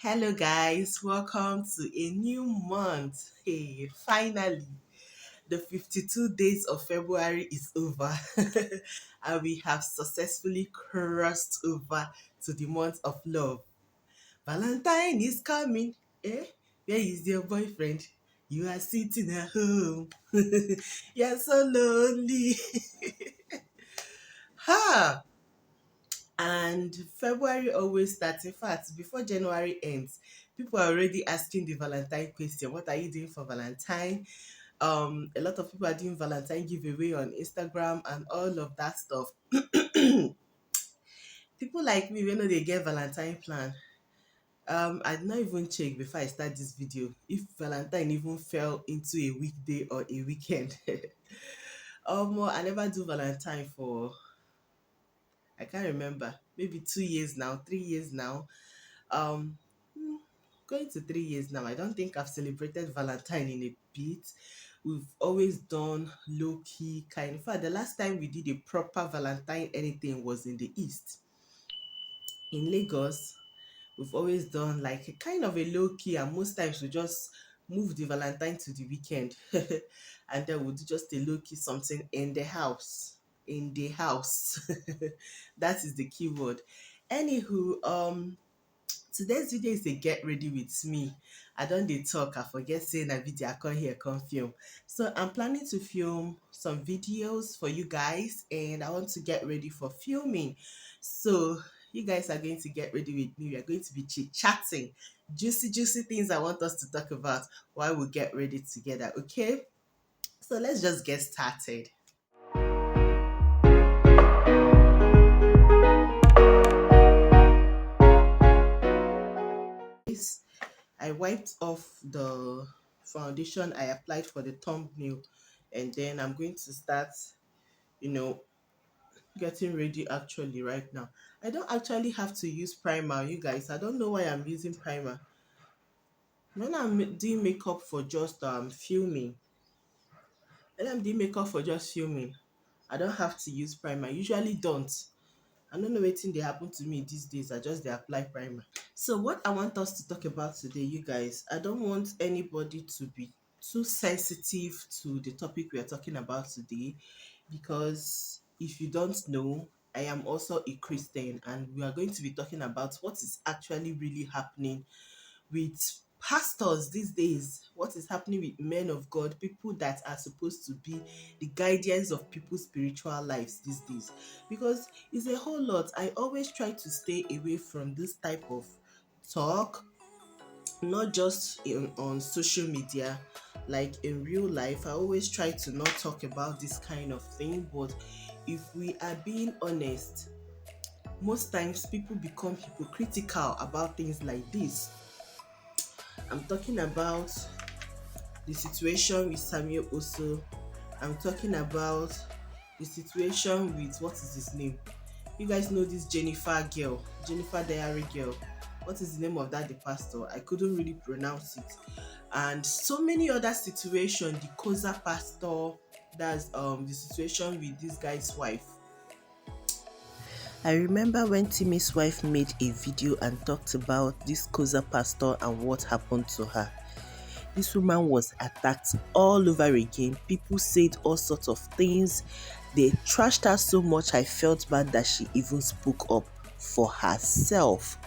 Hello, guys. Welcome to a new month. Hey, finally, the 52 days of February is over, and we have successfully crossed over to the month of love. Valentine is coming. Eh? Where is your boyfriend? You are sitting at home. You're so lonely. Ha! And February always starts. In fact, before January ends, people are already asking the Valentine question. What are you doing for Valentine? A lot of people are doing Valentine giveaway on Instagram and all of that stuff. People like me, when they get Valentine plan. I did not even check before I start this video if Valentine even fell into a weekday or a weekend. I never do Valentine for I can't remember, maybe 2 years now, 3 years now. Um, hmm, Going to 3 years now. I don't think I've celebrated Valentine in a bit. We've always done low key kind. In fact, the last time we did a proper Valentine anything was in the East. In Lagos, we've always done like a kind of a low key, and most times we just move the Valentine to the weekend, and then we'll do just a low key something in the house. In the house, that is the keyword. Anywho, today's video is a get ready with me. I don't dey talk, I forget saying a video I come here come film. So I'm planning to film some videos for you guys and I want to get ready for filming. So you guys are going to get ready with me. We are going to be chit-chatting. Juicy things I want us to talk about while we get ready together, okay? So let's just get started. I wiped off the foundation I applied for the thumbnail, and then I'm going to start, you know, getting ready actually right now. I don't actually have to use primer, you guys. I don't know why I'm using primer. When I'm doing makeup for just filming, when I'm doing makeup for just filming, I don't have to use primer. I usually don't. I don't know wetin dey happen to me these days. I just dey apply primer. So what I want us to talk about today, you guys, I don't want anybody to be too sensitive to the topic we are talking about today because if you don't know, I am also a Christian and we are going to be talking about what is actually really happening with pastors these days, what is happening with men of God, people that are supposed to be the guardians of people's spiritual lives these days. Because it's a whole lot. I always try to stay away from this type of talk, not just on social media, like in real life. I always try to not talk about this kind of thing, but if we are being honest, most times people become hypocritical about things like this. I'm talking about the situation with Samuel Oso. I'm talking about the situation with what is his name? You guys know this Jennifer girl, Jennifer Diary girl. What is the name of that the pastor? I couldn't really pronounce it. And so many other situations. The Koza pastor, that's the situation with this guy's wife. I remember when Timmy's wife made a video and talked about this Koza pastor and what happened to her. This woman was attacked all over again. People said all sorts of things. They trashed her so much I felt bad that she even spoke up for herself.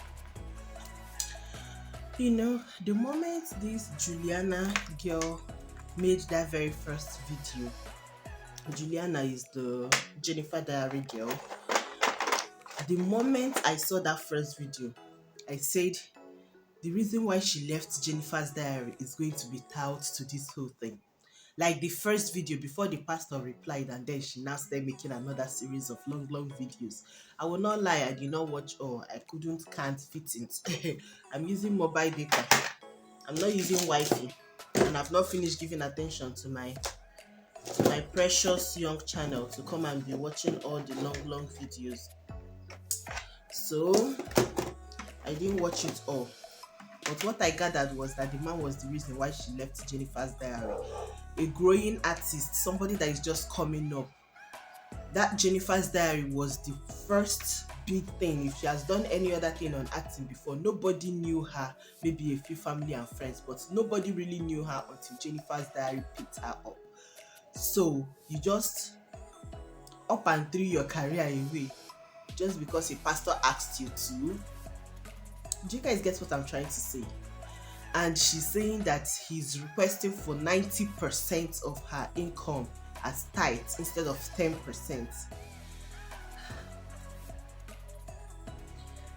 You know, the moment this Juliana girl made that very first video, Juliana is the Jennifer Diary girl. The moment I saw that first video, I said the reason why she left Jennifer's Diary is going to be tied to this whole thing. Like the first video before the pastor replied, and then she now started making another series of long videos. I will not lie, I did not watch all. I can't fit it. I'm using mobile data. I'm not using Wi-Fi, and I've not finished giving attention to my precious young channel to come and be watching all the long videos. So I didn't watch it all. But what I gathered was that the man was the reason why she left Jennifer's Diary. A growing artist, somebody that is just coming up. That Jennifer's Diary was the first big thing. If she has done any other thing on acting before, nobody knew her, maybe a few family and friends, but nobody really knew her until Jennifer's Diary picked her up. So you just up and threw your career away just because a pastor asked you to. Do you guys get what I'm trying to say? And she's saying that he's requesting for 90% of her income as tithes instead of 10%.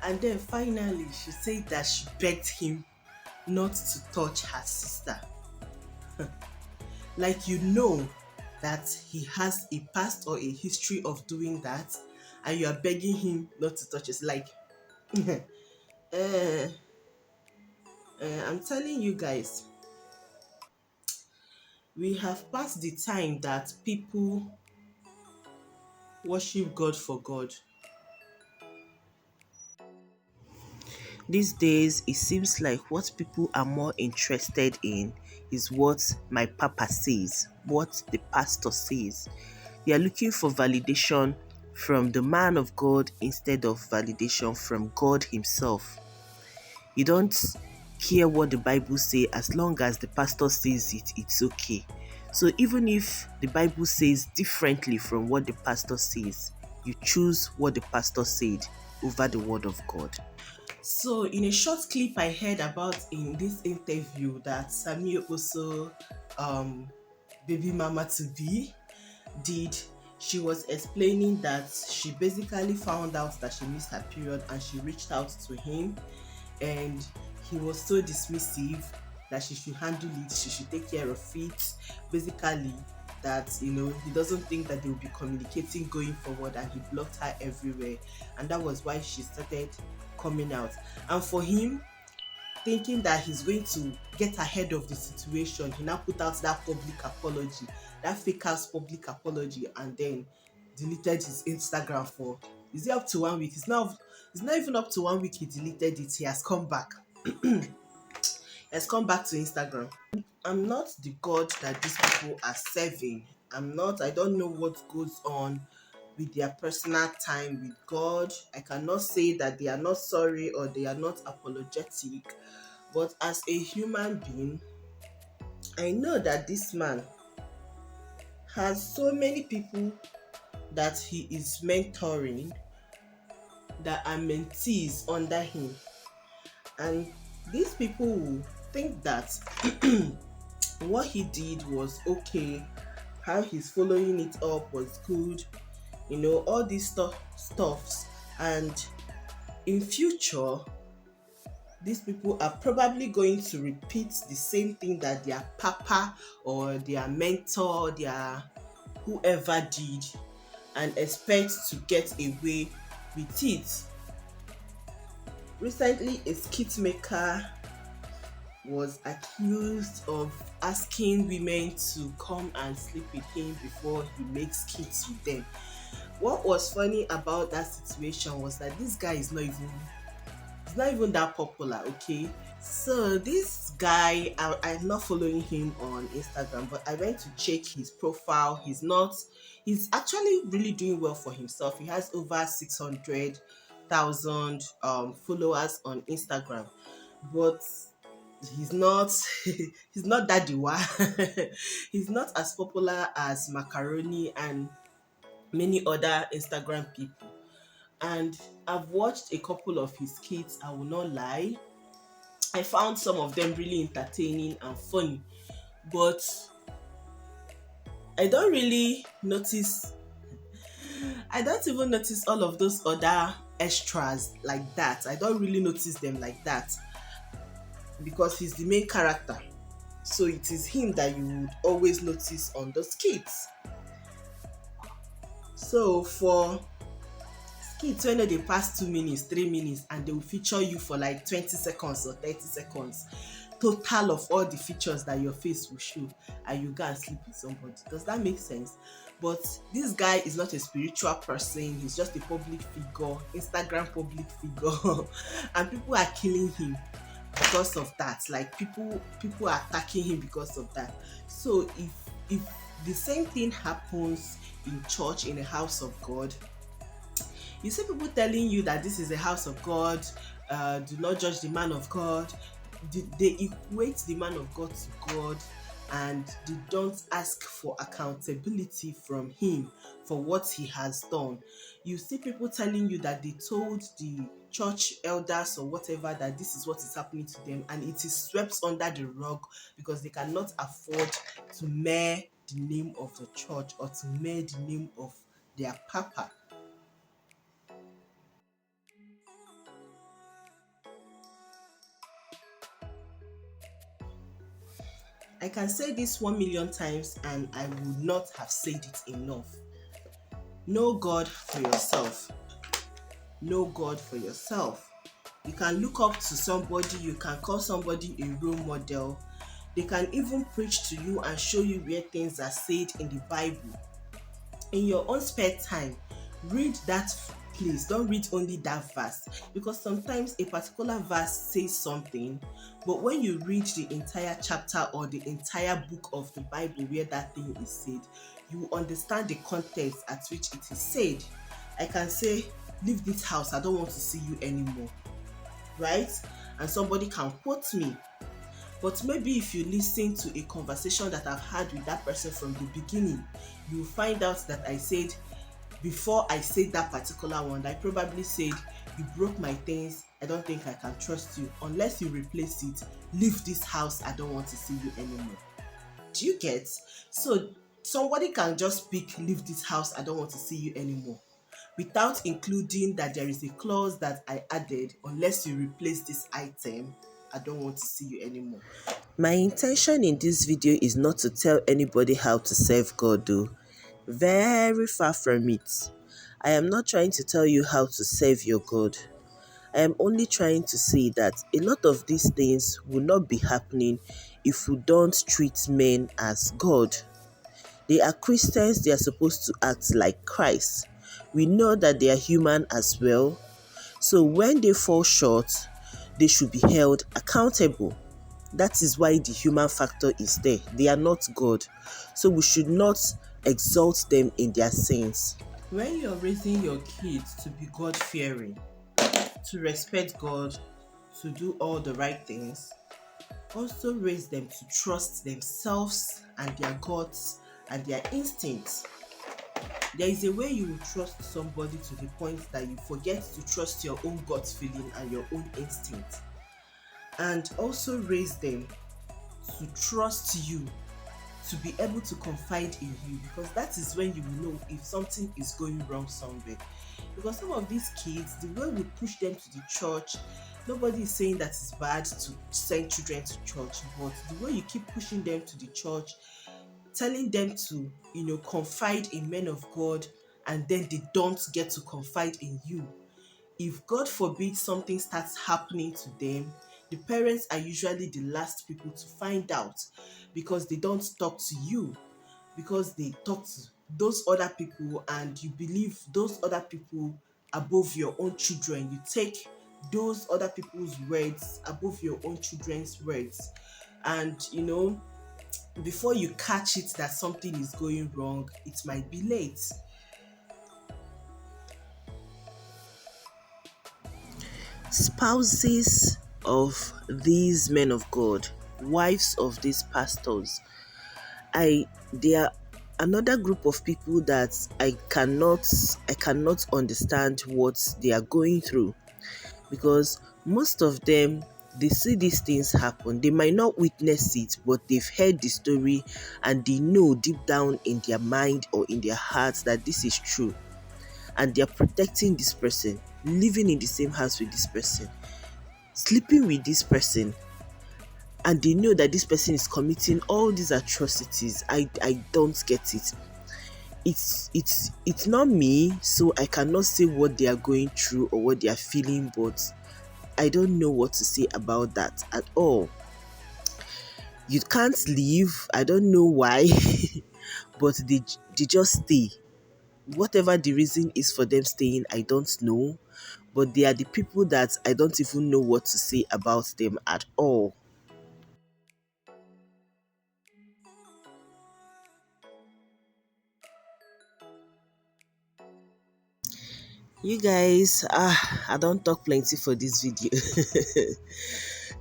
And then finally, she said that she begged him not to touch her sister. Like, you know that he has a past or a history of doing that, and you are begging him not to touch it. Like, uh, I'm telling you guys, we have passed the time that people worship God for God. These days, it seems like what people are more interested in is what my papa says, what the pastor says. They are looking for validation from the man of God instead of validation from God himself. You don't care what the Bible says as long as the pastor says it, it's okay. So even if the Bible says differently from what the pastor says, you choose what the pastor said over the word of God. So, in a short clip I heard about in this interview that Samuel also, baby mama to be, did, she was explaining that she basically found out that she missed her period and she reached out to him, and he was so dismissive that she should handle it, she should take care of it. Basically, that he doesn't think that they will be communicating going forward, and he blocked her everywhere, and that was why she started coming out. And for him, thinking that he's going to get ahead of the situation, he now put out that public apology, that fake ass public apology, and then deleted his Instagram for, is it up to 1 week? It's not even up to 1 week he deleted it. He has come back. Has come back to Instagram. I'm not the God that these people are serving. I don't know what goes on with their personal time with God. I cannot say that they are not sorry or they are not apologetic. But as a human being, I know that this man has so many people that he is mentoring that are mentees under him. And these people will think that what he did was okay, how he's following it up was good, all these stuffs. And in future, these people are probably going to repeat the same thing that their papa or their mentor, their whoever did, and expect to get away with it. Recently, a skit maker was accused of asking women to come and sleep with him before he makes skits with them. What was funny about that situation was that this guy is not even that popular, okay? So this guy, I'm not following him on Instagram, but I went to check his profile. He's actually really doing well for himself. He has over 600,000 followers on Instagram, but he's not he's not that diwa. He's not as popular as Macaroni and many other Instagram people. And I've watched a couple of his skits, I will not lie. I found some of them really entertaining and funny, but I don't really notice, I don't even notice all of those other extras like that. I don't really notice them like that because he's the main character. So it is him that you would always notice on the skits. So for skits when they pass 2 minutes, 3 minutes, and they will feature you for like 20 seconds or 30 seconds, total of all the features that your face will show, and you go and sleep with somebody. Does that make sense? But this guy is not a spiritual person. He's just a public figure, Instagram public figure, and people are killing him because of that. Like people are attacking him because of that. So if the same thing happens in church, in the house of God, You see people telling you that this is a house of God, do not judge the man of God. They equate the man of God to God, and they don't ask for accountability from him for what he has done. You see people telling you that they told the church elders or whatever that this is what is happening to them, and it is swept under the rug because they cannot afford to mere the name of the church or to mere the name of their papa. I can say this 1 million times and I would not have said it enough. Know God for yourself. Know God for yourself. You can look up to somebody, you can call somebody a role model. They can even preach to you and show you where things are said in the Bible. In your own spare time, read that place. Don't read only that verse, because sometimes a particular verse says something, but when you read the entire chapter or the entire book of the Bible where that thing is said, you understand the context at which it is said. I can say, leave this house, I don't want to see you anymore, right? And somebody can quote me. But maybe if you listen to a conversation that I've had with that person from the beginning, you'll find out that I said, before I said that particular one, I probably said, you broke my things, I don't think I can trust you. Unless you replace it, leave this house, I don't want to see you anymore. Do you get? So somebody can just speak, leave this house, I don't want to see you anymore, without including that there is a clause that I added, unless you replace this item, I don't want to see you anymore. My intention in this video is not to tell anybody how to serve God though. Very far from it. I am not trying to tell you how to serve your God. I am only trying to say that a lot of these things will not be happening if we don't treat men as God. They are Christians, they are supposed to act like Christ. We know that they are human as well. So when they fall short, they should be held accountable. That is why the human factor is there. They are not God. So we should not exalt them in their sins. When you're raising your kids to be God-fearing, to respect God, to do all the right things, also raise them to trust themselves and their gods and their instincts. There is a way you will trust somebody to the point that you forget to trust your own gut feeling and your own instinct. And also raise them to trust you, to be able to confide in you, because that is when you will know if something is going wrong somewhere. Because some of these kids, the way we push them to the church, nobody is saying that it's bad to send children to church, but the way you keep pushing them to the church, telling them to, confide in men of God, and then they don't get to confide in you. If God forbid something starts happening to them, the parents are usually the last people to find out, because they don't talk to you, because they talk to those other people and you believe those other people above your own children. You take those other people's words above your own children's words. And before you catch it that something is going wrong, it might be late. Spouses of these men of God, wives of these pastors, they are another group of people that I cannot understand what they are going through, because most of them, they see these things happen. They might not witness it, but they've heard the story and they know deep down in their mind or in their hearts that this is true, and they are protecting this person, living in the same house with this person, sleeping with this person, and they know that this person is committing all these atrocities. I don't get it. It's not me, so I cannot say what they are going through or what they are feeling, but I don't know what to say about that at all. You can't leave. I don't know why, but they just stay. Whatever the reason is for them staying, I don't know. But they are the people that I don't even know what to say about them at all. You guys, I don't talk plenty for this video.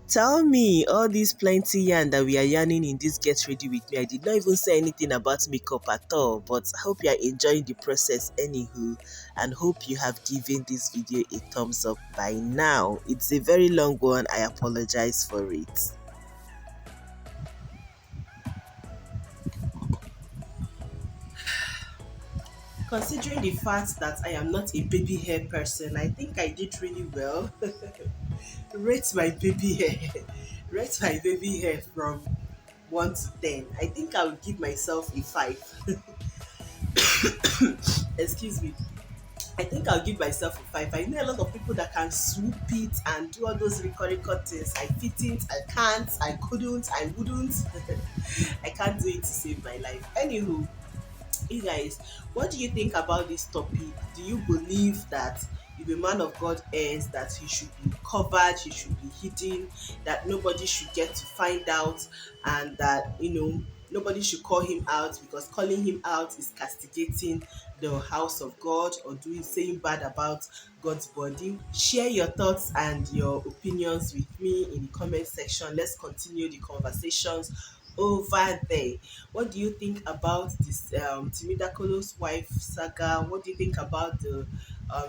Tell me, all this plenty yarn that we are yarning in this Get Ready With Me, I did not even say anything about makeup at all, but I hope you are enjoying the process anywho, and hope you have given this video a thumbs up by now. It's a very long one, I apologize for it. Considering the fact that I am not a baby hair person, I think I did really well. Rate my baby hair. Rate my baby hair from 1 to 10. I think I would give myself a 5. Excuse me. I think I'll give myself a 5. I know a lot of people that can swoop it and do all those recording things. I fit, I can't, I couldn't, I wouldn't. I can't do it to save my life. Anywho, you guys, what do you think about this topic? Do you believe that if a man of God is that he should be covered, he should be hidden, that nobody should get to find out, and that nobody should call him out because calling him out is castigating the house of God or doing saying bad about God's body? Share your thoughts and your opinions with me in the comment section. Let's continue the conversations over there. What do you think about this Timidakolo's wife saga? What do you think about the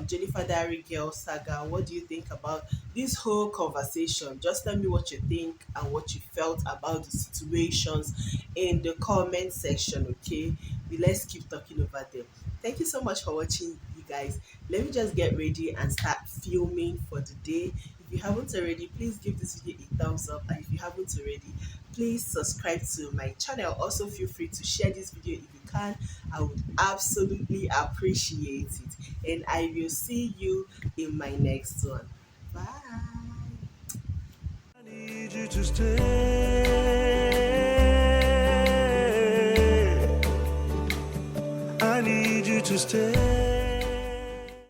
Jennifer Diary girl saga? What do you think about this whole conversation? Just tell me what you think and what you felt about the situations in the comment section, okay? Let's keep talking over there. Thank you so much for watching, you guys. Let me just get ready and start filming for the day. If you haven't already, please give this video a thumbs up, and if you haven't already, please subscribe to my channel. Also, feel free to share this video if you can. I would absolutely appreciate it, and I will see you in my next one. Bye. I need you to stay. I need you to stay.